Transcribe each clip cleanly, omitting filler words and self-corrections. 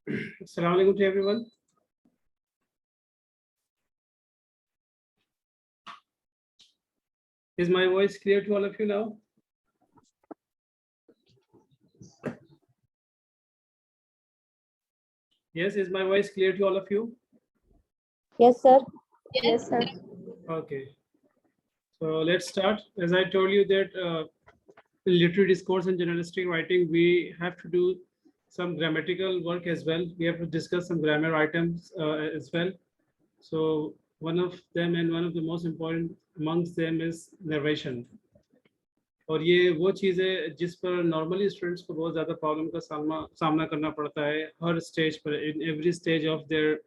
Assalamu alaikum to everyone. Is my voice clear to all of you now? Yes, is my voice clear to all of you? Yes, sir. Yes, sir. Okay. So let's start. As I told you that in literary discourse and journalistic writing, we have to do some grammatical work as well. We have to discuss some grammar items as well. So one of them and one of the most important amongst them is narration. और ये वो चीज़ है जिस पर normally students को बहुत ज़्यादा problem का सामना करना पड़ता है हर स्टेज पर in every stage of their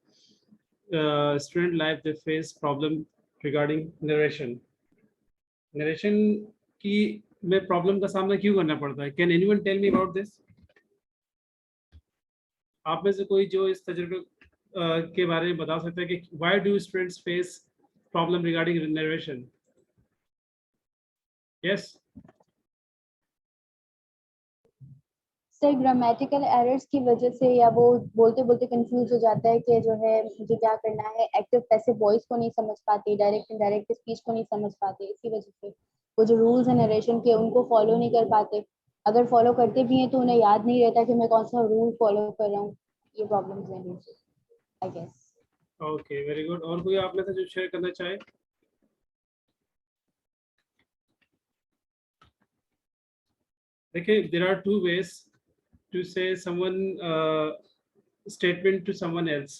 student life they face problem regarding narration की में प्रॉब्लम का सामना क्यों करना पड़ता है can anyone tell me about this आप में से कोई जो इस तजुर्बे के बारे में बता सकता है कि why do students face problem regarding narration yes sir grammatical errors की वजह से या वो बोलते बोलते कंफ्यूज हो जाता है कि जो है मुझे क्या करना है एक्टिव पैसिव वॉइस को नहीं समझ पाते डायरेक्ट इनडायरेक्ट स्पीच को नहीं समझ पाते इसी वजह से वो जो रूल्स हैं नरेशन के उनको फॉलो नहीं कर पाते अगर फॉलो करते भी हैं तो उन्हें याद नहीं रहता कि मैं कौन सा रूल फॉलो कर रहा हूँ ये प्रॉब्लम्स हैं I guess okay very good और कोई आप में से जो शेयर करना चाहे देखिए there are two ways to say someone statement to someone else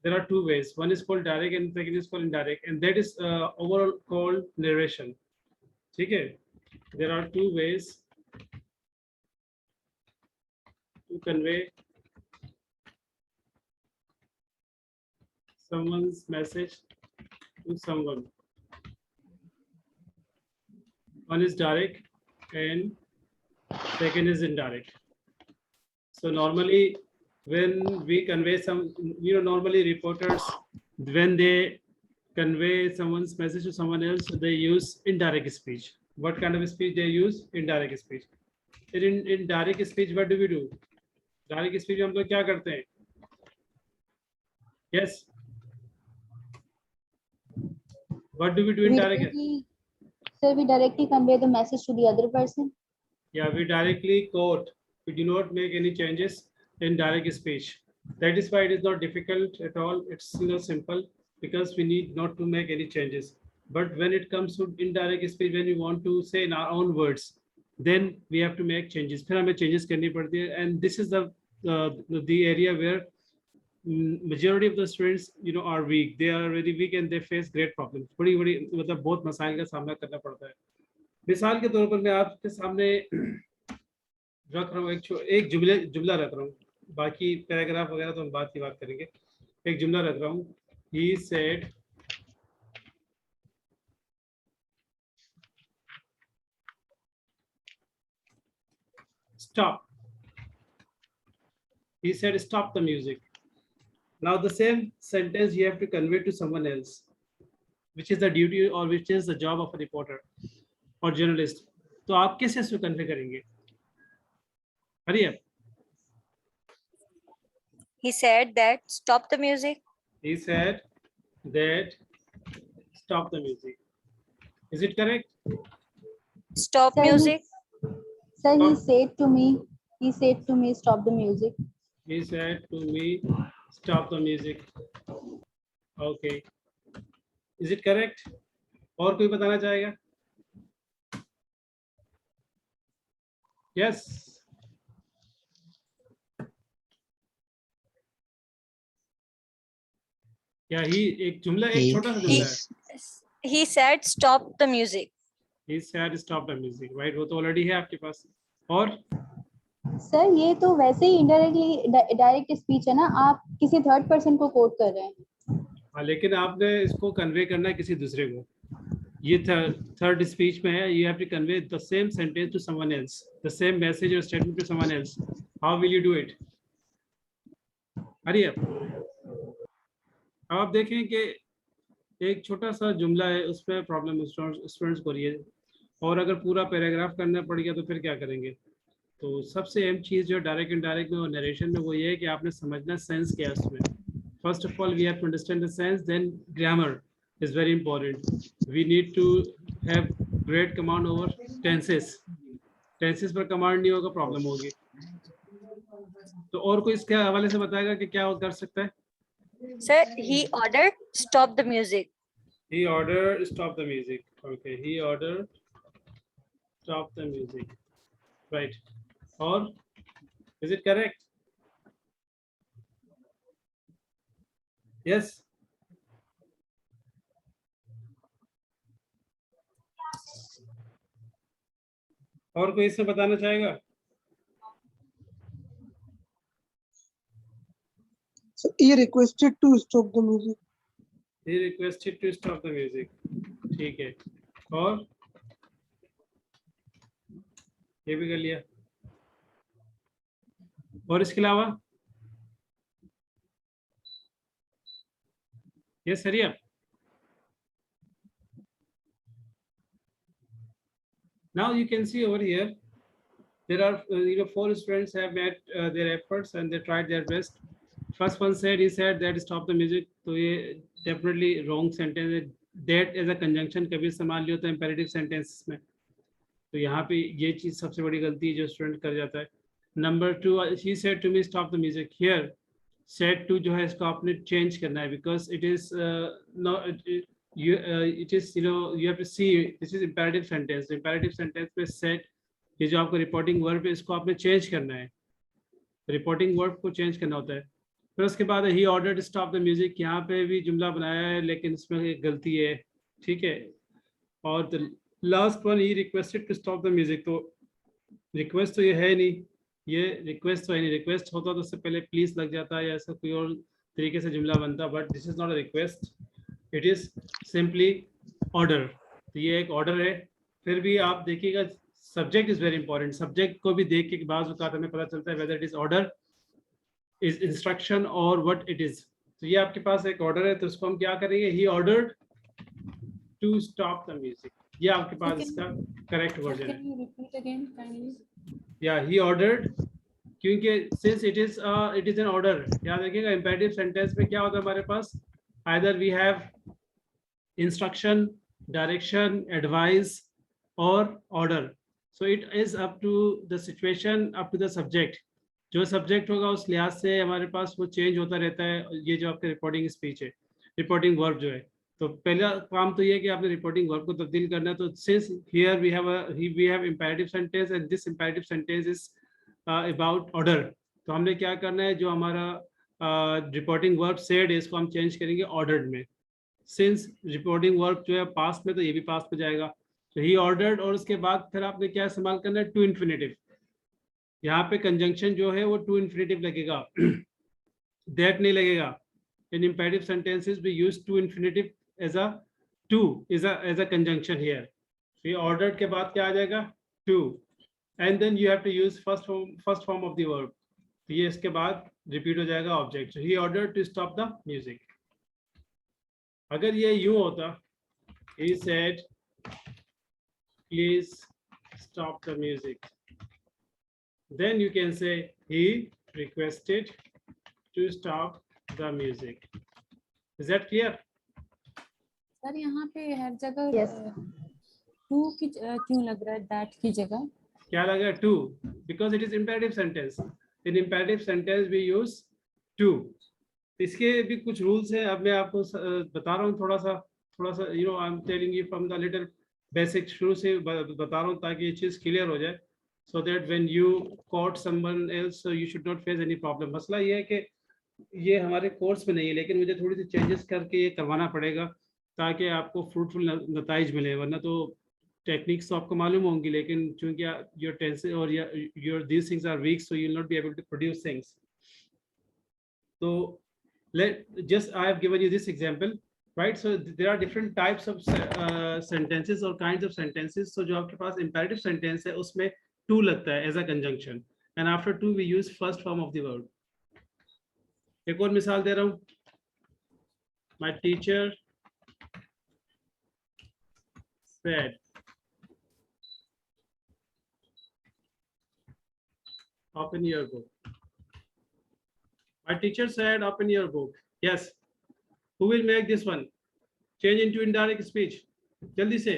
there are two ways one is called direct and second is called indirect and that is overall called narration ठीक है there are two ways to convey someone's message to someone one is direct and second is indirect so normally when we convey some normally reporters when they convey someone's message to someone else they use indirect speech what kind of speech they use indirect speech in direct speech what do we do direct speech हम लोग क्या करते हैं yes what do we do in direct sir we directly convey the message to the other person yeah we directly quote we do not make any changes in direct speech that is why it is not difficult at all it's simple because we need not to make any changes but when it comes to indirect speech when we want to say in our own words then we have to make changes फिर हमें changes करनी पड़ती है and this is the area where majority of the students are weak they are very weak and they face great problems बड़ी मतलब बहुत मसाइल का सामना करना पड़ता है मिसाल के तौर पर मैं आपके सामने रख रहा हूँ एक जुमला रख रहा हूँ बाकी पैराग्राफ वगैरह तो हम बात करेंगे एक जुमला रख रहा हूँ he said stop he said stop the music now the same sentence you have to convey to someone else which is the duty or which is the job of a reporter or journalist तो आप कैसे इसको convey करेंगे हरी up He said that stop the music. he said that stop the music is it correct Stop Sir, music. sir he said to me stop the music he said to me stop the music okay is it correct और कोई बताना चाहेगा yes या ही एक जुमला एक छोटा सा जुमला है He said stop the music. he said stop the music right वो तो ऑलरेडी है आपके पास और सर ये तो वैसे ही इनडायरेक्टली डायरेक्ट स्पीच है ना आप किसी थर्ड पर्सन को कोट कर रहे हैं हाँ लेकिन आपने इसको कन्वे करना है किसी दूसरे को ये थर्ड स्पीच में है you have to convey the same sentence to someone else the same message और statement to someone else how will you do it हरी अब आप देखें कि एक छोटा सा जुमला है उस पर प्रॉब्लम स्टूडेंट्स को रही है और अगर पूरा पैराग्राफ करना पड़ गया तो फिर क्या करेंगे तो सबसे अहम चीज जो डायरेक्ट इनडायरेक्ट में और नरेशन में वो ये है कि आपने समझना सेंस क्या है उसमें. First of all we have to understand the sense, then grammar is very important. We need to have great command over tenses. Tenses पर कमांड नहीं होगा, प्रॉब्लम होगी. तो और कोई इसके हवाले से बताएगा कि क्या कर सकता है? Sir, he ordered stop the music. He ordered stop the music. Okay, he ordered stop the music. Right. Or is it correct? Yes. और कोई इससे बताना चाहेगा? So he requested to stop the music. He requested to stop the music. ठीक है. और ये भी कर लिया. और इसके अलावा? Yes, Hariya. Now you can see over here, there are 4 students have made their efforts and they tried their best. First one said, he said that stop the music. तो ये definitely wrong sentence है. That as a conjunction कभी इस्तेमाल नहीं होता imperative sentences में. तो यहाँ पे ये चीज सबसे बड़ी गलती है जो स्टूडेंट कर जाता है. Number 2, she said to me stop the music. Here said to जो है इसको आपने change करना है because it is it is you have to see this is imperative sentence. Imperative sentence में said ये जो आपका reporting verb है इसको आपने change करना है. Reporting verb को change करना होता है. फिर उसके बाद he ordered stop the music. यहाँ पे भी जुमला बनाया है लेकिन इसमें एक गलती है. ठीक है. और last one he requested to stop the music. तो रिक्वेस्ट तो ये है नहीं, ये रिक्वेस्ट तो है नहीं. रिक्वेस्ट होता तो उससे पहले प्लीज लग जाता है या ऐसा कोई और तरीके से जुमला बनता. But this is not a request, it is simply order. तो ये एक ऑर्डर है. फिर भी आप देखिएगा subject is very important. Subject को भी देख के बाज़ औक़ात हमें पता चलता है whether it is order, is instruction or what it is. तो ये आपके पास एक ऑर्डर है तो इसको हम क्या करेंगे? He ordered to stop the music. ये आपके पास इसका करेक्ट वर्जन है. Can you repeat again kindly? Yeah, he ordered क्योंकि since it is an order. याद रखिएगा imperative sentence में क्या होता है हमारे पास? Either we have instruction, direction, advice or order. So it is up to the situation, up to the subject. जो subject होगा उस लिहाज से हमारे पास वो चेंज होता रहता है. ये जो आपके रिपोर्टिंग स्पीच है, रिपोर्टिंग वर्ब जो है, तो पहला काम तो ये है कि आपने रिपोर्टिंग वर्ब को तब्दील करना है. तो since here we have imperative sentence and this imperative sentence is about order. तो हमने क्या करना है, जो हमारा रिपोर्टिंग वर्ब सेड है इसको हम चेंज करेंगे ऑर्डर्ड में. सिंस रिपोर्टिंग वर्ब जो है पास्ट में, तो ये भी पास्ट में जाएगा. तो ही ऑर्डर्ड और उसके बाद फिर आपने क्या इस्तेमाल करना है? To infinitive. यहाँ पे कंजंक्शन जो है वो टू इन्फिनेटिव लगेगा, दैट नहीं लगेगा. In imperative sentences we use to infinitive as a to as a conjunction here. ये ऑर्डर्ड के बाद क्या आ जाएगा? To. And then you have to use first form of the verb. तो ये इसके बाद रिपीट हो जाएगा object. So he ordered to stop the music. अगर ये यूं होता, he said please stop the music, then you can say he requested to stop the music. Is that clear? Sir यहाँ पे हर जगह Yes. टू की क्यों लग रहा है दैट की जगह? क्या लगा? To, because it is imperative sentence. In imperative sentence we use to. इसके भी कुछ रूल्स हैं. अब मैं आपको बता रहा हूँ थोड़ा सा आई am telling you from the little basic. शुरू से बता रहा हूँ ताकि ये चीज़ क्लियर हो जाए. So that when you quote someone else, so you should not face any problem. मसला ये है कि ये हमारे कोर्स में नहीं है, लेकिन मुझे थोड़ी सी चेंजेस करके ये करवाना पड़ेगा ताकि आपको फ्रूटफुल नताइज मिले. वरना तो टेक्निक्स तो आपको मालूम होंगी, लेकिन चूंकि योर टेंस और your these things are weak, so you will not be able to produce things. तो just I have given you this example, right? So there are different types of sentences or kinds of sentences. So जो आपके पास imperative sentence है उसमें to लगता है as a conjunction, and after to we use first form of the verb. एक और मिसाल दे रहा हूँ. My teacher said open your book. My teacher said open your book. Yes. Who will make this one? Change into indirect speech. Jaldi se.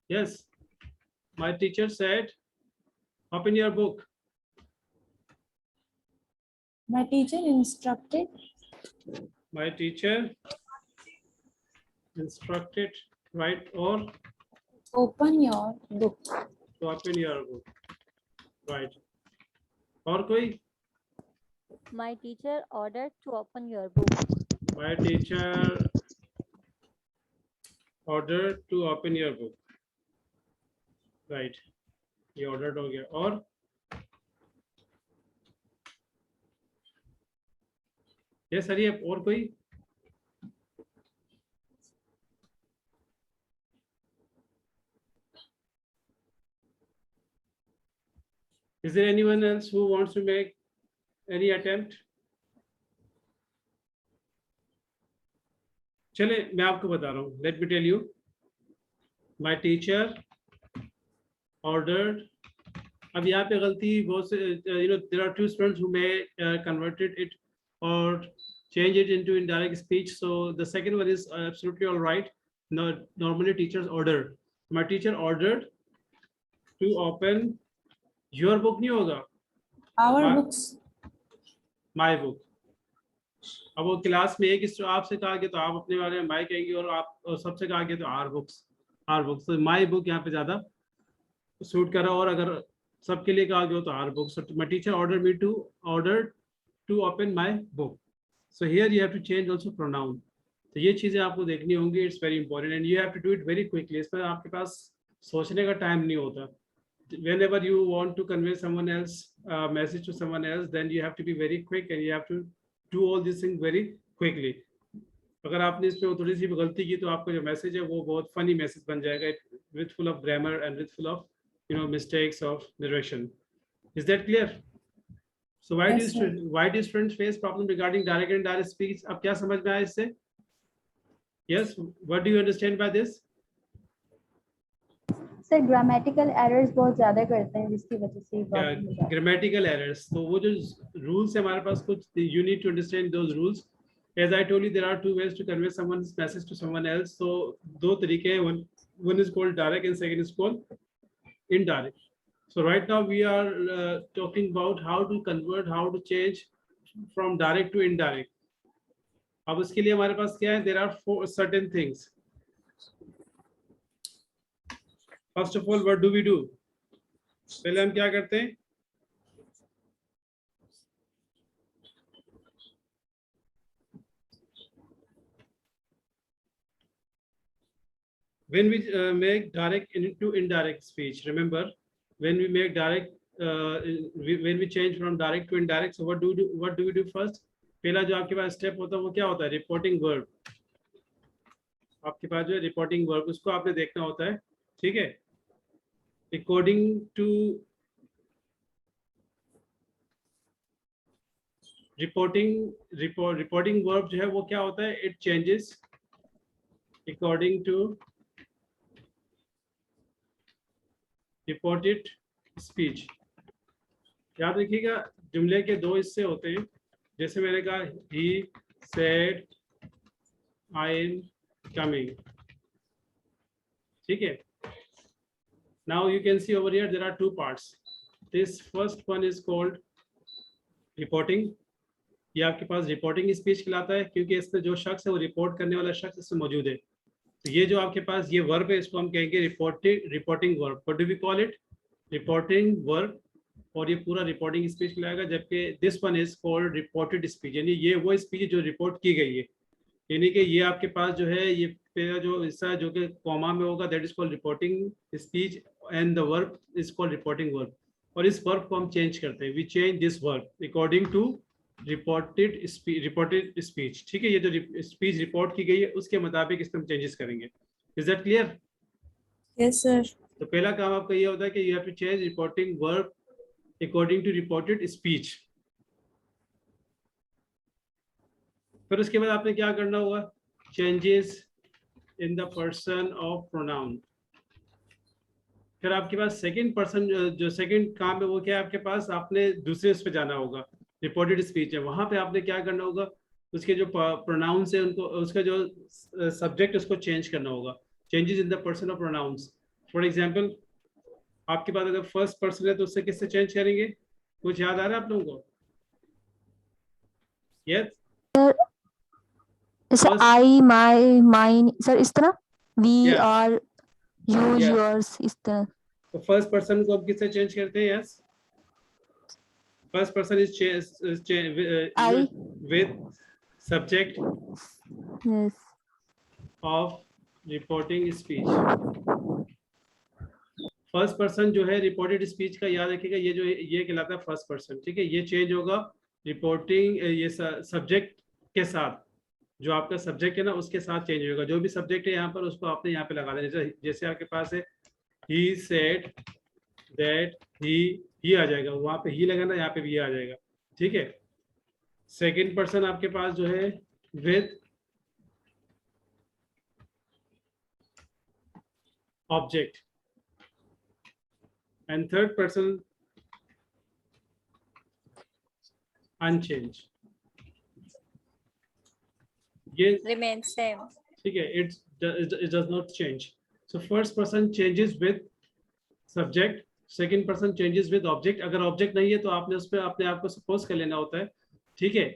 Yes. My teacher said open your book. My teacher instructed. My teacher instructed, right? Or Open your book. to open your book. Right. और कोई? My teacher ordered to open your book. My teacher ordered to open your book. Right. ये ordered हो गया. और yes sir, ये और कोई? Is there anyone else who wants to make any attempt? चले मैं आपको बता रहा हूँ. Let me tell you. My teacher ordered. अब यहाँ पे गलती बहुत से there are two students who may converted it or change it into indirect speech. So the second one is absolutely all right. No, normally teachers order. My teacher ordered to open your book. नहीं होगा. Our My- books. My book. अब वो class में एक आपसे कहा गया तो आप अपने बारे में माई कहेंगे और आप और सबसे कहा गया तो आर बुक्स तो माई बुक यहाँ पे ज्यादा सूट कर रहा है और अगर सबके लिए कहा गया तो our books my teacher order to open my book so here you have to change also pronoun तो ये चीजें आपको देखनी होंगी it's very important and you have to do it very quickly इसमें आपके पास सोचने का टाइम नहीं होता whenever you want to convey someone else message to someone else then you have to be very quick and you have to do all these things very quickly अगर आपने इसमें थोड़ी सी भी गलती की तो आपका जो मैसेज है वो बहुत फनी मैसेज बन जाएगा with full of grammar and with full of mistakes of narration. Is that clear? So why Yes, sir. why do students face problem regarding direct and indirect speech? अब क्या समझ में आया इससे? Yes, what do you understand by this? Sir grammatical errors बहुत ज्यादा करते हैं जिसकी वजह से ये प्रॉब्लम हो जाती है. ग्रामेटिकल एरर्स तो वो जो रूल्स है हमारे पास कुछ you need to understand those rules as I told you there are two ways to convey someone's message to someone else तो दो तरीके हैं one is called direct and second is called indirect so right now we are talking about how to convert how to change from direct to indirect अब उसके लिए हमारे पास क्या है there are four certain things first of all what do we do पहले हम क्या करते हैं when we make direct into indirect speech remember when we make direct when we change from direct to indirect so what do we do first पहला जो आपके पास step होता है वो क्या होता है रिपोर्टिंग वर्ब आपके पास जो है रिपोर्टिंग वर्ब उसको आपने देखना होता है ठीक है according to reporting verb जो है वो क्या होता है it changes according to reported speech याद रखिएगा जुमले के दो हिस्से होते हैं जैसे मैंने कहा he said I am coming ठीक है now you can see over here there are two parts this first one is called reporting ये आपके पास रिपोर्टिंग स्पीच कहलाता है क्योंकि इसमें जो शख्स है वो रिपोर्ट करने वाला शख्स इसमें मौजूद है तो ये जो आपके पास ये वर्ब है इसको हम कहेंगे reporting verb what do we call it reporting verb और ये पूरा रिपोर्टिंग स्पीच कहलाएगा जबकि this one is called reported speech यानी ये वो स्पीच जो रिपोर्ट की गई है यानी कि ये आपके पास जो है ये पहला जो हिस्सा है जो कि कॉमा में होगा that is called reporting speech and the verb is called reporting verb और इस वर्ब को हम चेंज करते हैं we change this verb according to reported speech ठीक है ये जो स्पीच रिपोर्ट की गई है उसके मुताबिक इसमें हम चेंजेस करेंगे is that clear Yes, sir. तो पहला काम आपका ये होता है कि you have to change reporting verb according to reported speech फिर उसके बाद आपने क्या करना होगा changes in the person of pronoun फिर आपके पास सेकंड पर्सन जो सेकंड काम है वो क्या है आपके पास, आपने दूसरे उस पे जाना होगा, रिपोर्टेड स्पीच है, वहां पे आपने क्या करना होगा, उसके जो प्रोनाउंस है उनको, उसका जो सब्जेक्ट उसको चेंज करना होगा, changes in the person of pronouns. For example आपके पास अगर फर्स्ट पर्सन है तो उससे किससे चेंज करेंगे, कुछ याद आ रहा है आप लोगों को? यस, जैसे First- I, my, mine, sir इस तरह, we, Yeah. Are, you, Yeah. Yours, इस तरह। तो फर्स्ट पर्सन को आप किससे चेंज करते हैं? Yes, first person is I. With subject yes. Of reporting speech. First person जो है रिपोर्टेड स्पीच का, याद रखिएगा ये जो ये कहलाता है फर्स्ट पर्सन, ठीक है। ये चेंज होगा रिपोर्टिंग, ये सब्जेक्ट के साथ, जो आपका सब्जेक्ट है ना उसके साथ चेंज होगा। जो भी सब्जेक्ट है यहाँ पर उसको आपने यहाँ पे लगा देना। जैसे आपके पास है ही सेड दैट, ही आ जाएगा, वहां पे ही लगाना, यहाँ पे भी आ जाएगा, ठीक है। सेकंड पर्सन आपके पास जो है with object, and third person unchanged, ये Remains same. ठीक है, it does not change. So first person changes with subject, second person changes with object। अगर object नहीं है तो आपने उस पर अपने आप को suppose कर लेना होता है, ठीक है,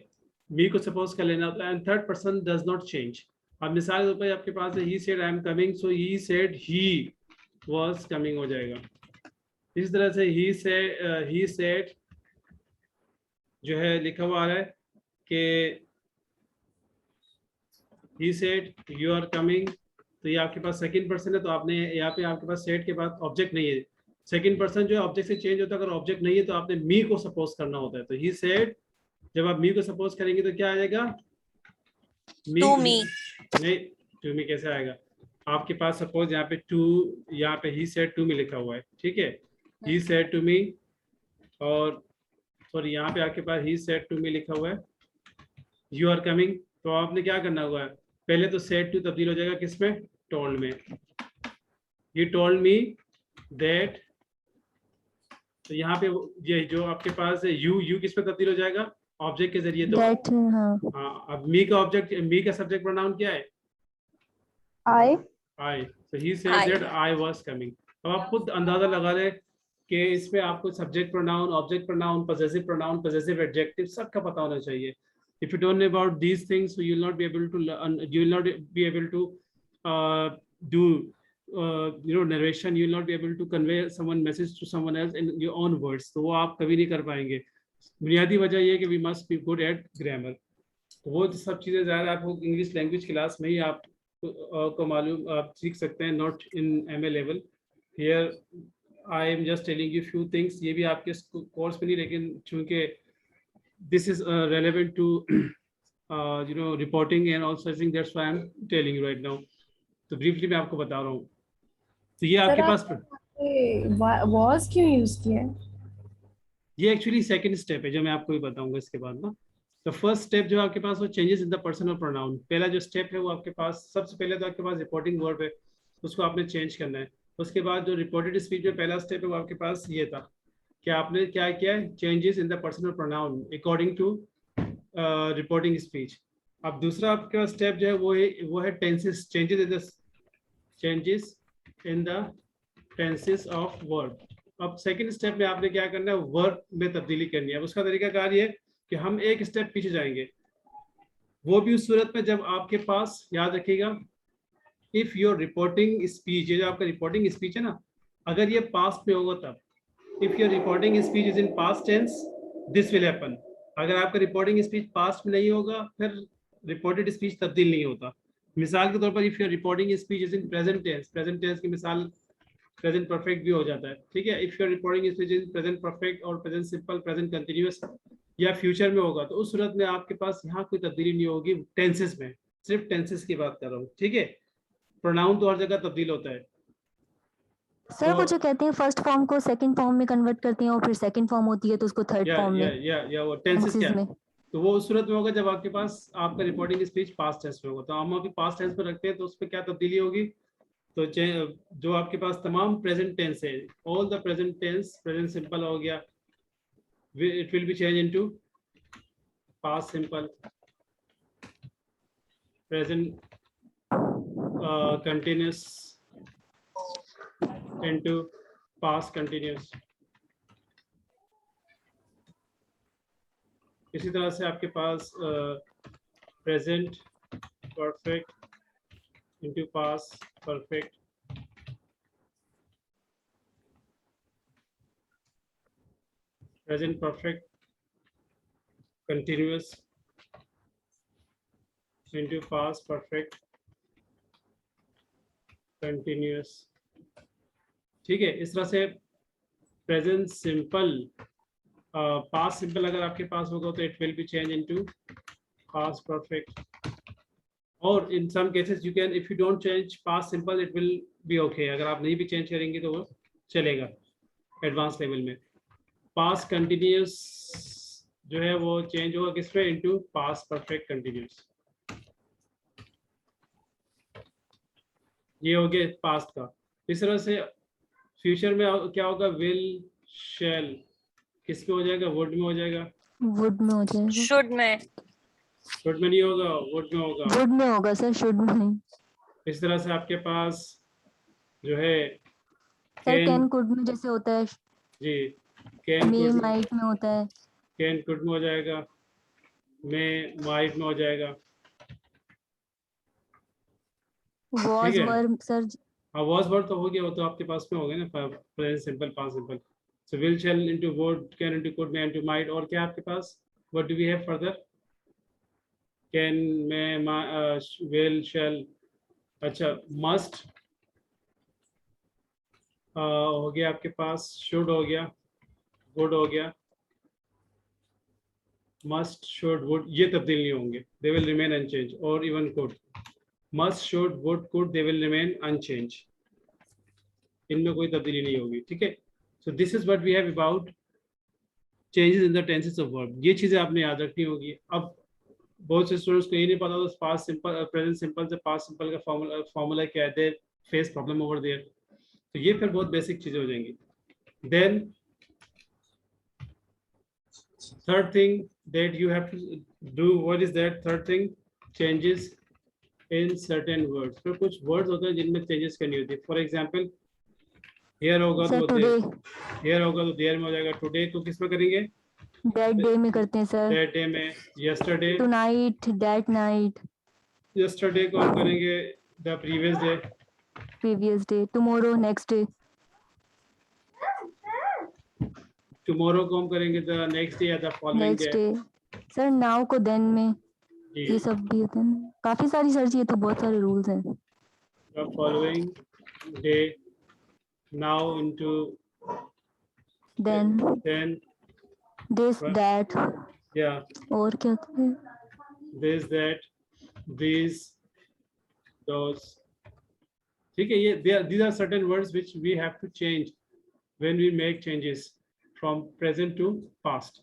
me को suppose कर लेना होता है, and third person does not change। अब मिसाल के तौर पर आपके पास है he said I am coming, so he said he was coming हो जाएगा। इस तरह से he said जो है लिखा हुआ आ रहा है कि he said you are coming, तो ये आपके पास सेकंड पर्सन है, तो आपने यहाँ पे आपके पास said के बाद ऑब्जेक्ट नहीं है। सेकंड पर्सन जो है ऑब्जेक्ट से चेंज होता है, अगर ऑब्जेक्ट नहीं है तो आपने me को सपोज करना होता है। तो he said, जब आप me को सपोज करेंगे तो क्या आ जाएगा? To me. नहीं, to me कैसे आएगा? आपके पास सपोज यहाँ पे to, यहाँ पे he said to me लिखा हुआ है, ठीक है। he said to me, और सॉरी यहाँ पे आपके पास he said to me लिखा हुआ है, you are coming, तो आपने क्या करना होगा, पहले तो said to तब्दील हो जाएगा किसमें? told में। he told me that, तो यहाँ पे ये जो आपके पास है you किस पे तब्दील हो जाएगा? ऑब्जेक्ट के जरिए। तो That, हाँ। हाँ, अब me का ऑब्जेक्ट, me का सब्जेक्ट प्रोनाउन क्या है? I। so he said I. that I was coming। अब आप खुद अंदाजा लगा लें कि इसमें आपको subject pronoun, object pronoun, possessive adjective सबका पता होना चाहिए। If you don't know about these things, so you will not be able to learn, you will not be able to do narration, you will not be able to convey someone message to someone else in your own words, तो वो आप कभी नहीं कर पाएंगे। बुनियादी वजह ये है कि we must be good at grammar। तो वो सब चीज़ें ज़्यादा आपको इंग्लिश लैंग्वेज क्लास में ही आप को मालूम, आप सीख सकते हैं, not in MA level. Here I am just telling you few things, ये भी आपके कोर्स में नहीं, लेकिन चूंकि this is relevant to reporting and all such thing, that's why I am telling you right now. तो ब्रीफली मैं आपको बता रहा हूँ। तो ये आपके पास was क्यों यूज किया है? ये एक्चुअली सेकंड स्टेप है जो मैं आपको भी बताऊंगा इसके बाद ना। तो फर्स्ट स्टेप जो आपके पास वो changes in the personal pronoun. पहला जो स्टेप है वो आपके पास, सबसे पहले तो आपके पास रिपोर्टिंग वर्ब है, उसको आपने चेंज करना है। उसके बाद जो रिपोर्टेड स्पीच में पहला स्टेप है वो आपके पास ये था कि आपने क्या किया है, changes in the personal pronoun according to reporting speech. अब दूसरा आपके पास स्टेप जो है वो है tenses, changes in the tenses of verb. अब सेकंड स्टेप में आपने क्या करना है, वर्ब में तब्दीली करनी है। उसका तरीका कार ये कि हम एक स्टेप पीछे जाएंगे, वो भी उस सूरत में जब आपके पास, याद रखिएगा, इफ योर रिपोर्टिंग स्पीच, ये जो आपका रिपोर्टिंग स्पीच है ना, अगर ये पास्ट में होगा तब। If your reporting speech is in past tense, this will happen. अगर आपका रिपोर्टिंग स्पीच पास्ट में नहीं होगा, फिर रिपोर्टेड स्पीच तब्दील नहीं होता। मिसाल के तौर पर if your reporting speech is in present tense, present tense की मिसाल प्रेजेंट परफेक्ट भी हो जाता है, ठीक है। If your reporting speech is present perfect और प्रेजेंट सिंपल, प्रेजेंट कंटिन्यूअस या फ्यूचर में होगा, तो उस सूरत में आपके पास यहाँ कोई तब्दीली नहीं होगी टेंसेस में, सिर्फ टेंसेस की बात कर रहा हूँ, ठीक है। प्रोनाउन तो हर जगह तब्दील होता है। सर वो जो कहते हैं फर्स्ट फॉर्म को सेकंड फॉर्म में कन्वर्ट करते हैं और फिर सेकंड फॉर्म होती है तो उसको थर्ड फॉर्म में, या वो टेंसेस क्या में। तो वो उस सूरत में होगा जब आपके पास आपका रिपोर्टिंग स्पीच पास्ट टेंस में होगा। तो हम अभी पास्ट टेंस में रखते हैं तो उस पर क्या तब्दीली होगी, तो जो आपके पास तमाम प्रेजेंट टेंस है, all the present tense, present simple हो गया, it will be change into past simple, present continuous into past continuous. इसी तरह से आपके पास present perfect into past perfect, present perfect continuous into past perfect continuous। ठीक है, इस तरह से प्रेजेंट सिंपल, पास्ट सिंपल अगर आपके पास होगा तो it will be change into past perfect, और in some cases you can, if you don't change past simple it will be okay, अगर आप नहीं भी चेंज करेंगे तो वो चलेगा एडवांस लेवल में। पास्ट कंटिन्यूस जो है वो चेंज होगा किस पे, इनटू पास्ट परफेक्ट कंटिन्यूस। ये हो गया पास्ट का। इस तरह से फ्यूचर में क्या होगा, विल शैल किस पे हो जाएगा, वुड में हो जाएगा, वुड में हो जाएगा, Should में। शुड में नहीं होगा, वुड में होगा। वुड में होगा सर, शुड में नहीं। इस तरह से आपके पास जो है सर कैन कुड में जैसे होता है, जी, कैन मे कुड, माइट में होता है, कैन कुड में हो जाएगा, में माइट में हो जाएगा। वॉज ठीक है। वर सर, हाँ, वॉज वर्ड तो हो गया, वो तो आपके पास में हो गया ना, present simple past simple. So will shall into would, can into could, may into might, और क्या आपके पास, what do we have further, can, may, will, shall, अच्छा मस्ट हो गया आपके पास, शुड हो गया, वुड हो गया, मस्ट, शुड, वुड ये तब्दील नहीं होंगे, दे विल रिमेन अनचेंज, और even could, must, should, would, could, they will remain unchange, इनमें कोई तब्दीली नहीं होगी। ठीक है, so this is what we have about changes in the tenses of verb. ये चीजें आपने याद रखनी होगी। अब बहुत से स्टूडेंट्स को ये नहीं पता तो पास्ट सिंपल, प्रेजेंट सिंपल से पास्ट सिंपल का फॉर्मूला क्या है, they face problem over there. तो ये फिर बहुत बेसिक चीजें हो जाएंगी। Then third thing that you have to do, what is that third thing, changes in certain words। फिर कुछ words होते हैं जिनमें changes करनी होती है। फॉर एग्जाम्पल here होगा सर तो टुडे, here होगा तो there में हो जाएगा, today को किस में करेंगे, दैट डे में करते हैं सर, that day में, yesterday, tonight, that night, yesterday को हम करेंगे the previous day, previous day, tomorrow, next day, tomorrow को हम करेंगे the next day या the following next day। Day. Sir now को देन में, जी, ये सब भी होते हैं, काफी सारी सर जी, ये तो बहुत सारे रूल्स हैं। the following day, now into then, then, this, that, yeah, और क्या होता है, this, that, these, those। ठीक है, ये these are certain words which we have to change when we make changes from present to past.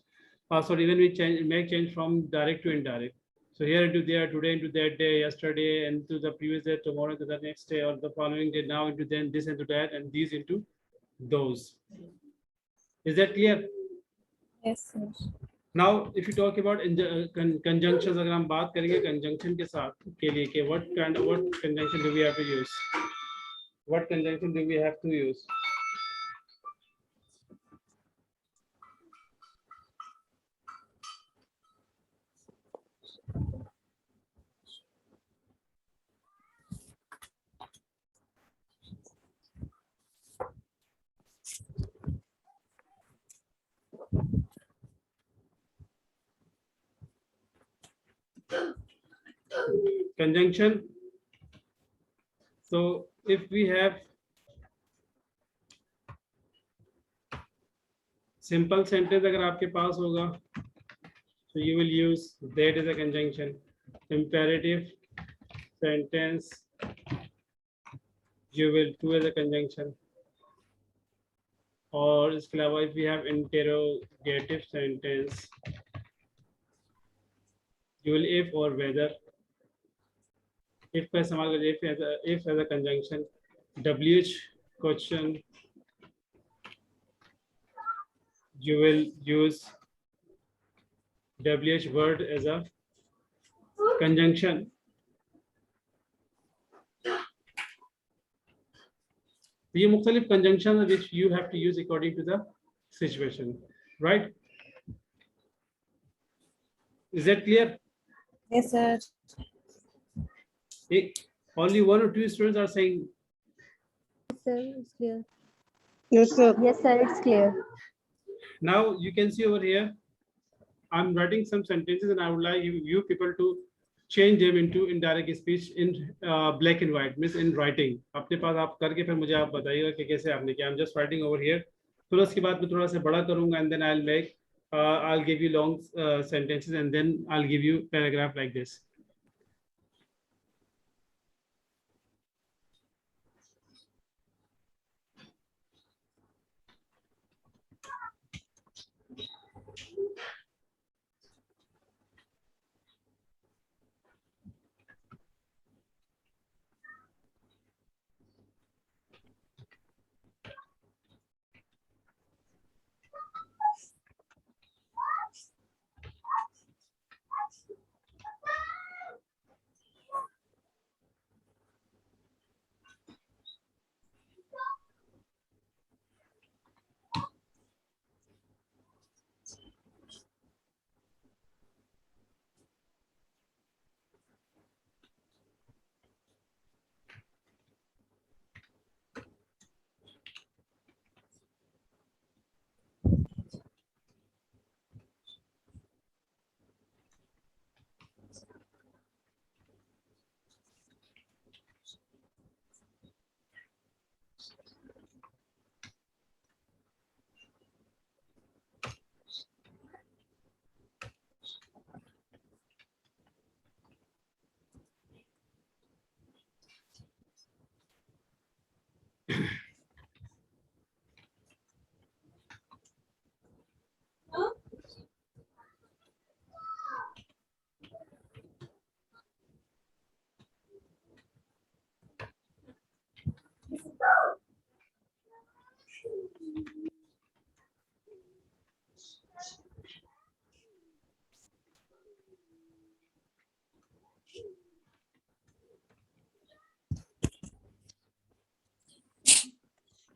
Sorry, when we make change from direct to indirect. So here into there, today into that day, yesterday into the previous day, tomorrow into the next day, or the following day, now into then, this into that, and these into those. Is that clear? Yes, sir. Now, if you talk about conjunctions, अगर हम बात करेंगे conjunction के साथ के लिए कि what conjunction do we have to use? What conjunction do we have to use? Conjunction. So if we have simple sentence अगर आपके पास होगा, so you will use that as a conjunction. Imperative sentence, you will do as a conjunction. और इसके अलावा if we have interrogative sentence, you will if or whether, if का इस्तेमाल करिए, if as a conjunction, WH question, you will use WH word as a conjunction. ये मुख्तलिफ conjunction are which you have to use according to the situation, right? Is that clear? Yes, sir. Only one or two students are saying. Sir, it's clear. Yes, sir. Yes, sir, it's clear. Now you can see over here, I'm writing some sentences and I would like you people to change them into indirect speech in black and white, means in writing. अपने पास आप करके फिर मुझे आप बताइएगा कि कैसे आपने किया. I'm just writing over here. फिर उसके बाद मैं थोड़ा सा बड़ा करूँगा and then I'll give you long sentences and then I'll give you paragraph like this.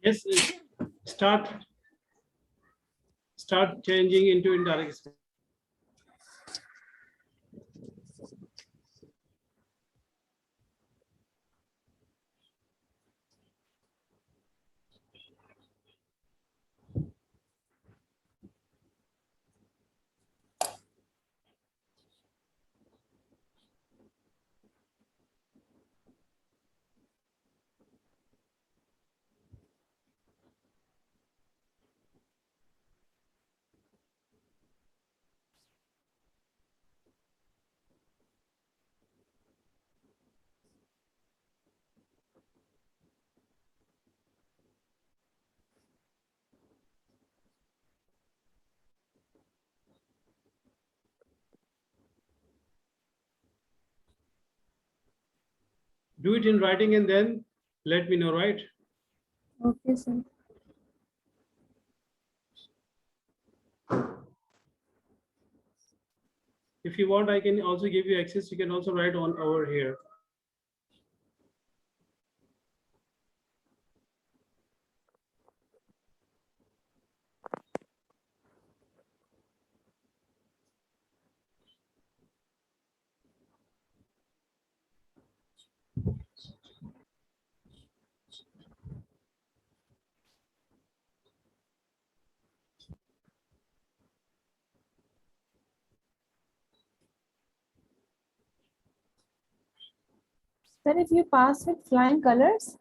Yes, start changing into indirect speech. Do it in writing and then let me know, right? Okay, sir. If you want, I can also give you access. You can also write on over here. Sir, if you pass with flying colors,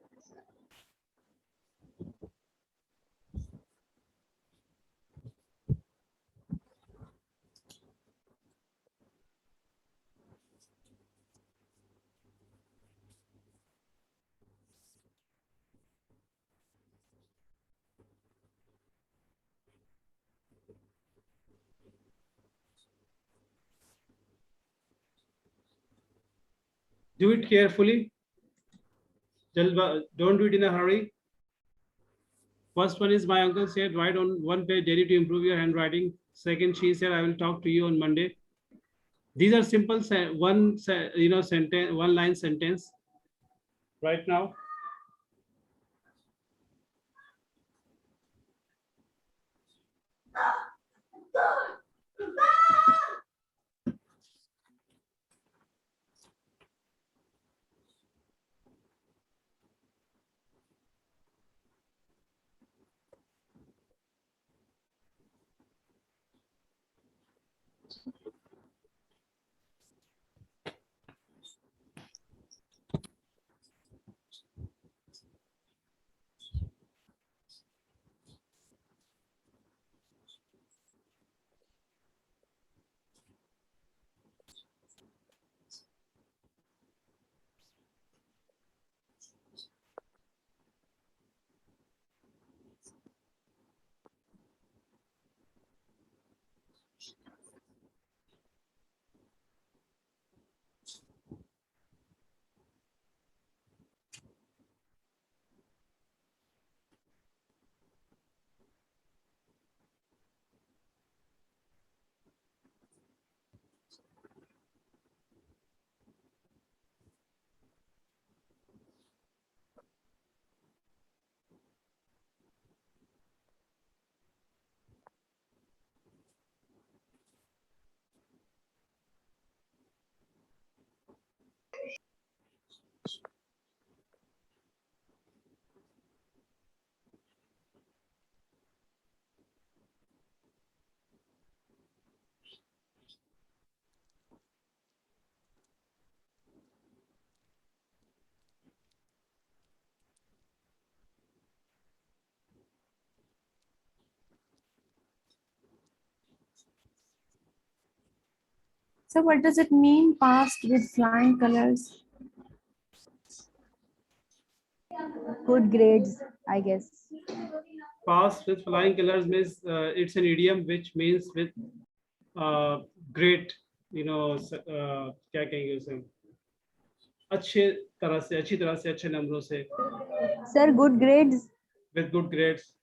Do it carefully. Don't do it in a hurry. First one is my uncle said, write on one page daily to improve your handwriting. Second, she said, I will talk to you on Monday. These are simple sentence, one line sentence right now. So what does it mean, passed with flying colors? Good grades, I guess. Pass with flying colors means it's an idiom which means with great, क्या कहेंगे उसे, अच्छी तरह से अच्छे नंबरों से, Sir, good grades. with good grades.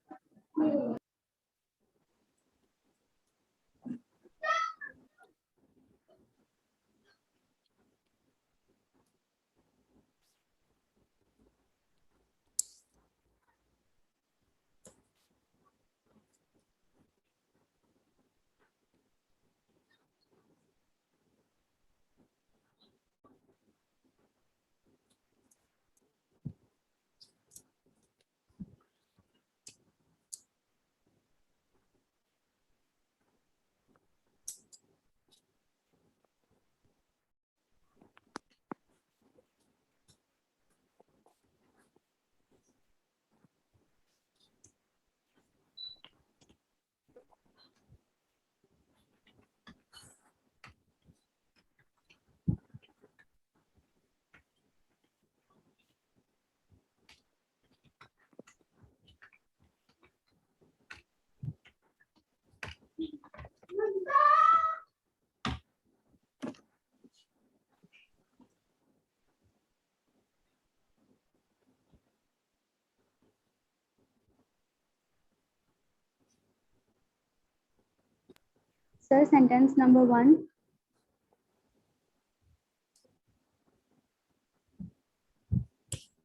Sir, sentence number 1.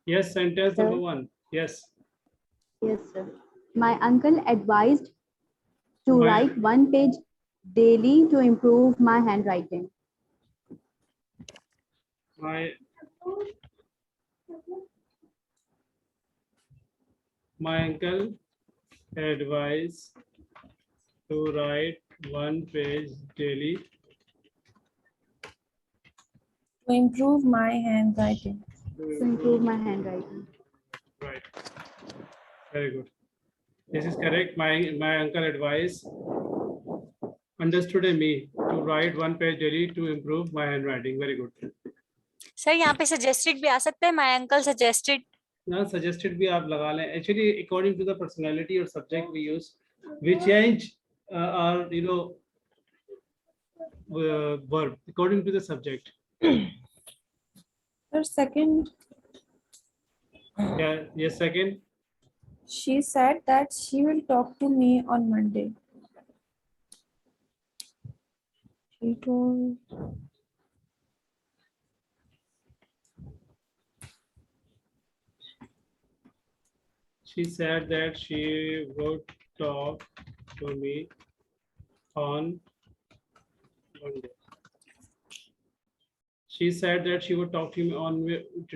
Yes, sentence Sir? number 1. Yes. Yes, sir. My uncle advised to My- write one page daily to improve my handwriting. My uncle advised to write one page daily To improve my handwriting. To improve my handwriting. Right. Very good. This is correct. My uncle advised understood me to write one page daily to improve my handwriting. Very good. Sir यहाँ पे suggested भी आ सकता है, my uncle suggested. Now suggested भी आप लगा लें. Actually, according to the personality or subject we use, we change our verb according to the subject. Sir, second Yeah, yes, second. She said that she will talk to me on Monday. She told. She said that she would talk to me on Monday. She said that she would talk to me on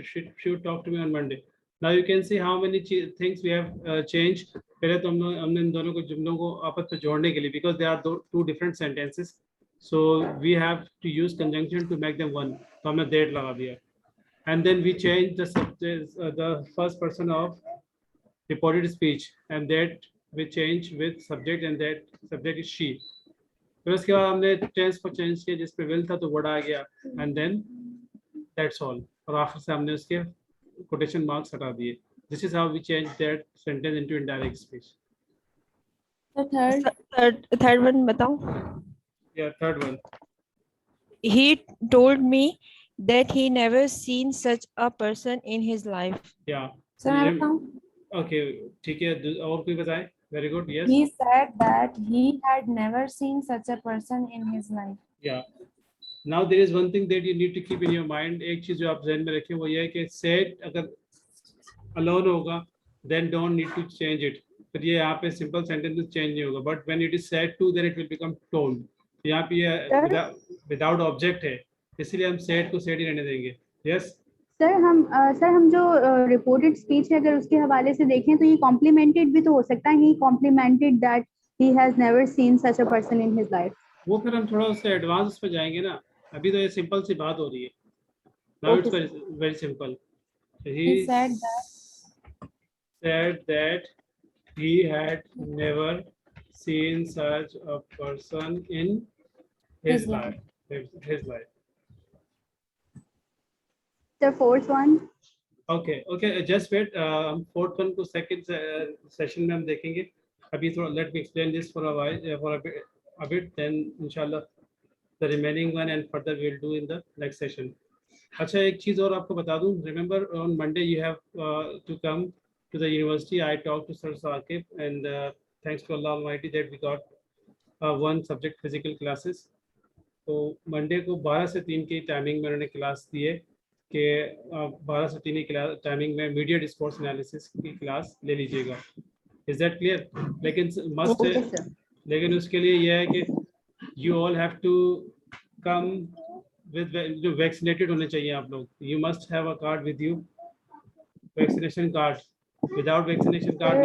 she would talk to me on Monday. Now you can see how many things we have changed. पहले तो हमने इन दोनों को जुमलों को आपस में जोड़ने के लिए because they are two different sentences, so we have to use conjunction to make them one. तो हमने that लगा दिया. And then we change the subject, the first person of reported speech, and that we change with subject, and that subject is she. फिर उसके बाद हमने tense को change किया, जिस पे विल था तो वर्ड आ गया, एंड देन दैट्स ऑल. और आखिर से हमने उसके कोटेशन मार्क्स हटा दिए. This is how we change that sentence into indirect speech. The third one बताओ. या third one. He told me that he never seen such a person in his life. या So मैं बताऊं? Okay, ठीक है. और कोई बताए? Very good. Yes. He said that he had never seen such a person in his life. या now there is one thing that you need to keep in your mind. एक चीज जो आप ध्यान में रखें वो ये है कि सेड अगर अलोन होगा then don't need to change it. फिर ये यहाँ पे सिंपल सेंटेंस में चेंज नहीं होगा, but when it is said to then it will become told. यहाँ पे ये विदाउट ऑब्जेक्ट है, इसलिए हम सेड को सेड ही रहने देंगे. यस सर हम जो रिपोर्टेड स्पीच है अगर उसके हवाले से देखें तो ये कॉम्प्लीमेंटेड भी तो हो सकता है. He complimented that he has never seen such a person in his life. वो फिर हम थोड़ा उससे एडवांस पे जाएंगे ना. अभी तो ये सिंपल सी बात हो रही है. Now it's very simple. He said that he had never seen such a person in his life. His life. The fourth one. Okay, just wait. हम fourth one को second session में हम देखेंगे. अभी थोड़ा let me explain this for a while, for a bit, then inshallah the remaining one and further we'll do in the next session. अच्छा, एक चीज़ और आपको बता दूं. Remember on Monday you have to come to the university. I talked to Sir Saqib, and thanks to Allah Almighty that we got one subject physical classes. तो Monday को 12 से 3 की टाइमिंग में उन्होंने क्लास दी है कि 12 से 3 की टाइमिंग में मीडिया डिस्कोर्स एनालिसिस की क्लास ले लीजिएगा. Is that clear? लेकिन मस्ट है, लेकिन उसके लिए यह है कि you all have to come with, जो वैक्सीनेटेड होने चाहिए आप लोग. You must have a card with you, vaccination card. Without vaccination card,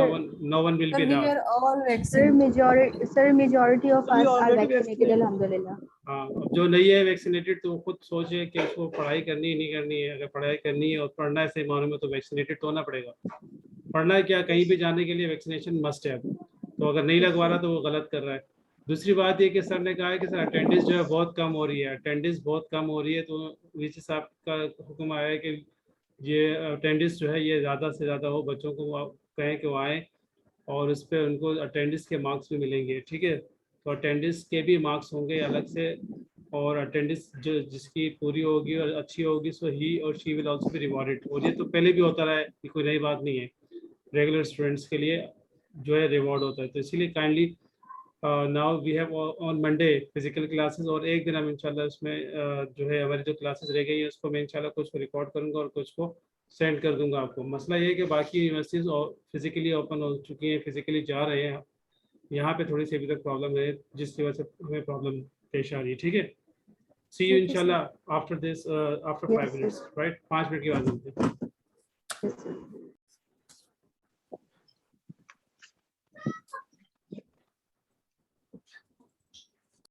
no one will be allowed. We are all vaccinated. Sir, majority of us are vaccinated, alhamdulillah. हाँ, अब जो नहीं है वैक्सीनेटेड तो खुद सोचे कि उसको पढ़ाई करनी है नहीं करनी है. अगर पढ़ाई करनी है और पढ़ना है सही मानों में तो वैक्सीनेटेड तो होना पड़ेगा. पढ़ना है क्या, कहीं भी जाने के लिए वैक्सीनेशन मस्ट है. तो अगर नहीं लगवा रहा तो वो गलत कर रहा है. दूसरी बात ये कि सर ने कहा है कि सर अटेंडेंस जो है बहुत कम हो रही है. अटेंडेंस बहुत कम हो रही है तो वीसी साहब का हुक्म आया है कि ये अटेंडेंस जो है ये ज़्यादा से ज़्यादा हो. बच्चों को वो कहें कि वो आएँ और उस पर उनको अटेंडेंस के मार्क्स भी मिलेंगे. ठीक है, तो अटेंडेंस के भी मार्क्स होंगे अलग से, और अटेंडेंस जो जिसकी पूरी होगी और अच्छी होगी सो ही और she will also be rewarded. और ये तो पहले भी होता रहा है, ये कोई नई बात नहीं है. रेगुलर स्टूडेंट्स के लिए जो है रिवॉर्ड होता है. तो इसीलिए kindly now we have on Monday physical classes, और एक दिन हम इंशाल्लाह उसमें जो है हमारी जो क्लासेस रह गई है उसको मैं इंशाल्लाह कुछ को रिकॉर्ड करूँगा और कुछ को सेंड कर दूंगा आपको. मसला ये है कि बाकी यूनिवर्सिटीज़ फिजिकली ओपन हो चुकी हैं, फिजिकली जा रहे हैं. यहाँ पे थोड़ी सी अभी तक प्रॉब्लम है जिसकी वजह से हमें प्रॉब्लम पेश आ रही है. ठीक है, सी यू इंशाल्लाह after this, after 5 minutes, right? 5 minute की बात होती है.